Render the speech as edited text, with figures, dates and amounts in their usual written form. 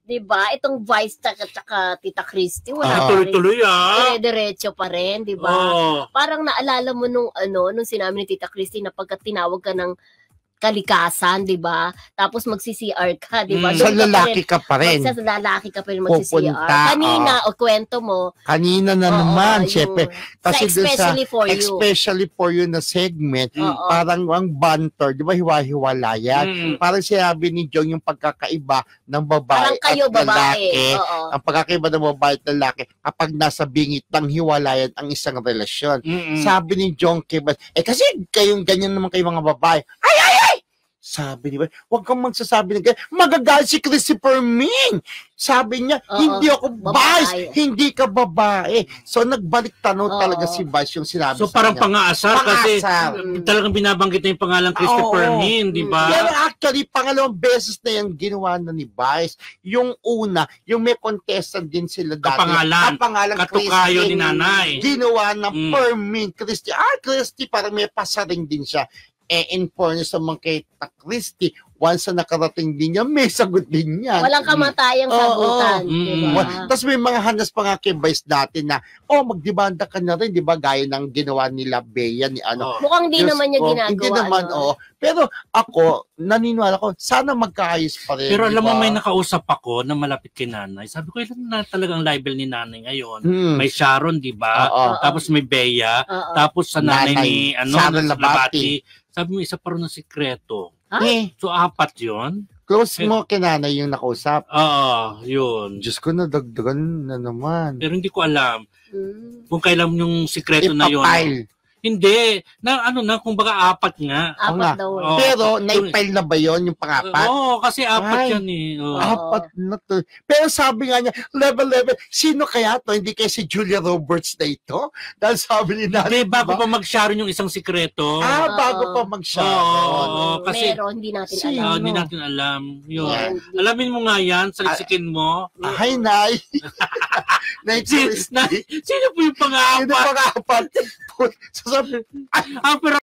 Diba? Itong Vice tsaka Tita Christy, wala tuloy-tuloy diretso pa rin, diba? Parang naalala mo nung sinabi ni Tita Christy na pagka tinawag ka ng kalikasan, di ba? Tapos magsi-CR ka, di ba? Sa lalaki ka pa rin. Sa lalaki ka pa rin magsi-CR. Kanina, kwento mo. Kanina na naman, syempre. Kasi especially for you. Especially for you na segment, parang ang banter, di ba, hiwa-hiwala yan. Parang sinabi ni Jong yung pagkakaiba ng babae at lalaki. Ang pagkakaiba ng babae at lalaki kapag nasa bingit ng hiwalayan ang isang relasyon. Sabi ni Jong Kibas, kasi kayong ganyan naman kayo mga babae. Ay! Sabi niya, huwag kang magsasabi ng ganyan. Magagalit si Christopher Min. Sabi niya, hindi ako Vice, hindi ka babae. So, nagbalik tanong talaga si Vice yung sinabi sa parang pang-aasar kasi talagang binabanggit na yung pangalan Christopher Min, di ba? Pero actually, pangalawang beses na yung ginawa na ni Vice. Yung una, yung may contestant din sila dati. Kapangalan katukayo ni nanay. Ginawa ng Permin Christy. Christy, parang may pasaring din siya. In fairness naman kay Christy, once na nakarating din niya, may sagot din yan. Walang kamatayang sagutan. Diba? Tapos may mga hanas pa nga kay Vice dati na, magdibanda ka na rin, di ba? Gaya ng ginawa nila Bea ni ano. Mukhang di naman niya ginagawa. Hindi naman, Pero ako, naniniwala ko, sana magkaayos pa rin. Pero alam mo, may nakausap ako na malapit kay nanay. Sabi ko, ilan na talagang libel ni nanay ngayon? May Sharon, di ba? Tapos may Bea. Tapos sa nanay ni Sharon Labati. Sabi mo, isa pa rin ng sikreto. So, 4 yun? Close mo kinanay yung nakausap. Yun. Diyos ko, nadagdagan na naman. Pero hindi ko alam kung kailan yung sikreto na yun. Hindi. Kumbaga 4 nga. 4 daw. Pero, na-file na ba yun, yung pang-4? Kasi 4 yan eh. 4 na to. Pero sabi nga niya, level. Sino kaya to? Hindi kaya si Julia Roberts na ito? Dahil sabi ni nanay. Hindi, bago pa mag-Sharon yung isang sikreto. Bago pa mag-Sharon. Kasi, pero hindi natin alam. Hindi natin alam. Yun. Alamin mo nga yan, salisikin mo. Ay, Nay. Sino po yung pang-4? Sino pang-4? Pero